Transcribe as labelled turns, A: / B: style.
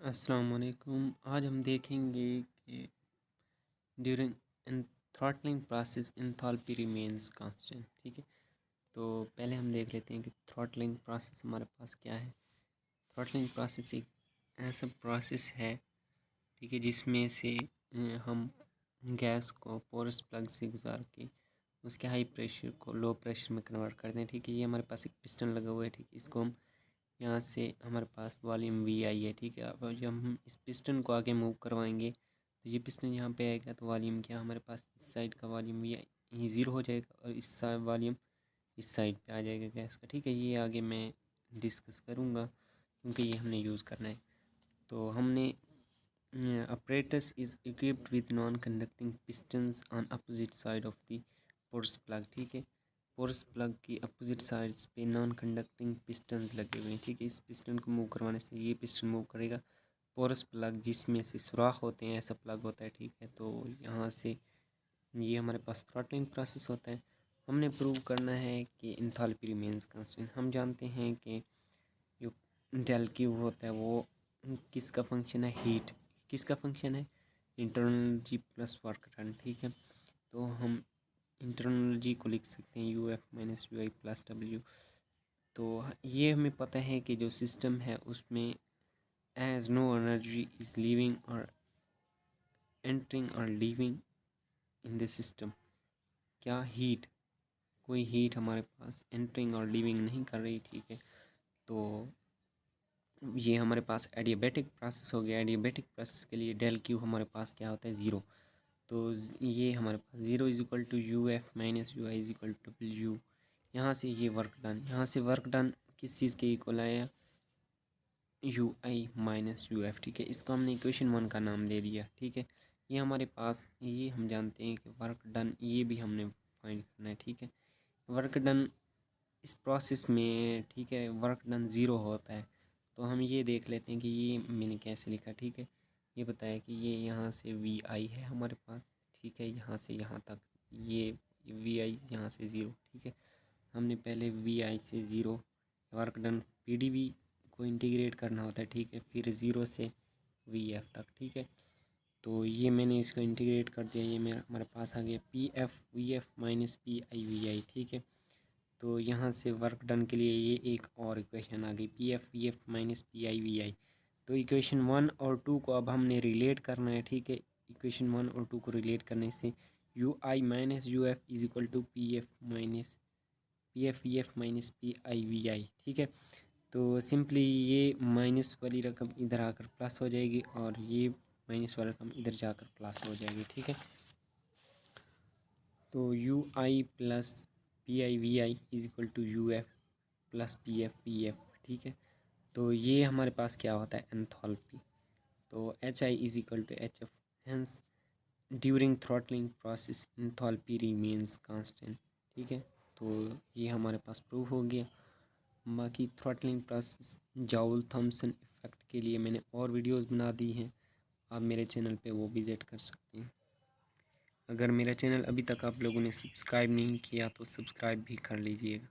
A: अस्सलाम वालेकुम। आज हम देखेंगे कि during throttling process enthalpy remains constant. ठीक है, तो पहले हम देख लेते हैं कि थ्रॉटलिंग प्रोसेस हमारे पास क्या है। थ्रॉटलिंग प्रोसेस एक ऐसा प्रोसेस है, ठीक है, जिसमें से हम गैस को पोरस प्लग से गुजार के उसके हाई प्रेशर को लो प्रेशर में कन्वर्ट करते हैं। ठीक है, ये हमारे पास एक पिस्टन लगा हुआ है। ठीक है, इसको हम यहाँ से हमारे पास वॉल्यूम वी आई है। ठीक है, अब जब हम इस पिस्टन को आगे मूव करवाएंगे तो ये पिस्टन यहाँ पे आएगा तो वॉल्यूम क्या हमारे पास इस साइड का वॉल्यूम वी आई ज़ीरो हो जाएगा और इस वॉल्यूम इस साइड पे आ जाएगा गैस का। ठीक है, ये आगे मैं डिस्कस करूँगा क्योंकि ये हमने यूज़ करना है। तो हमने apparatus is equipped with non-conducting pistons on opposite side of the porous plug। ठीक है, पोरस प्लग की अपोजिट साइड्स पे नॉन कंडक्टिंग पिस्टन्स लगे हुए हैं। ठीक है, इस पिस्टन को मूव करवाने से ये पिस्टन मूव करेगा। पोरस प्लग जिसमें से सुराख होते हैं, ऐसा प्लग होता है। ठीक है, तो यहाँ से ये हमारे पास थ्रॉटलिंग प्रोसेस होता है। हमने प्रूव करना है कि एंथैल्पी रिमेन्स कांस्टेंट। हम जानते हैं कि जो डेल क्यू होता है वो किसका फंक्शन है, हीट। किसका फंक्शन है, internal energy plus work done. ठीक है, तो हम इंटरनल एनर्जी को लिख सकते हैं you F minus U I plus W. तो ये हमें पता है कि जो सिस्टम है उसमें as no energy is leaving और एंटरिंग और लीविंग इन द सिस्टम, क्या हीट, कोई हीट हमारे पास एंटरिंग और लीविंग नहीं कर रही। ठीक है, तो ये हमारे पास एडियाबैटिक प्रोसेस हो गया। एडियाबैटिक प्रोसेस के लिए डेल क्यू हमारे पास क्या होता है, ज़ीरो। तो ये हमारे पास zero is equal to U F minus U I is equal to W. यहाँ से ये वर्क डन, यहाँ से वर्क डन किस चीज़ के इक्वल आया, you I minus U F. ठीक है, इसको हमने इक्वेशन 1 का नाम दे दिया। ठीक है, ये हमारे पास, ये हम जानते हैं कि वर्क डन ये भी हमने फाइंड करना है। ठीक है, वर्क डन इस प्रोसेस में, ठीक है, वर्क डन ज़ीरो होता है। तो हम ये देख लेते हैं कि ये मैंने कैसे लिखा। ठीक है, ये बताया कि ये यहाँ से वी आई है हमारे पास। ठीक है, यहाँ से यहाँ तक ये वी आई यहाँ से ज़ीरो। ठीक है, हमने पहले वी आई से zero work done P D V को इंटीग्रेट करना होता है। ठीक है, फिर ज़ीरो से वी एफ तक। ठीक है, तो ये मैंने इसको इंटीग्रेट कर दिया, ये मेरा हमारे पास आ गया P F V F minus P I V I. ठीक है, तो यहाँ से वर्क डन के लिए ये एक और इक्वेशन आ गई P F V F minus P I V I. तो इक्वेशन 1 और 2 को अब हमने रिलेट करना है। ठीक है, इक्वेशन 1 और 2 को रिलेट करने से U I minus U F is equal to P F V F minus P I V I. ठीक है, तो सिंपली ये माइनस वाली रकम इधर आकर प्लस हो जाएगी और ये माइनस वाली रकम इधर जाकर प्लस हो जाएगी। ठीक है, तो U I plus P I V I is equal to U F plus P F V F. ठीक है, तो ये हमारे पास क्या होता है, एंथैल्पी। तो H I is equal to H F, hence during throttling process enthalpy remains constant. ठीक है, तो ये हमारे पास प्रूव हो गया। बाकी throttling process Joule Thomson effect के लिए मैंने और वीडियोस बना दी हैं, आप मेरे चैनल पे वो विज़िट कर सकते हैं। अगर मेरा चैनल अभी तक आप लोगों ने सब्सक्राइब नहीं किया तो सब्सक्राइब भी कर लीजिएगा।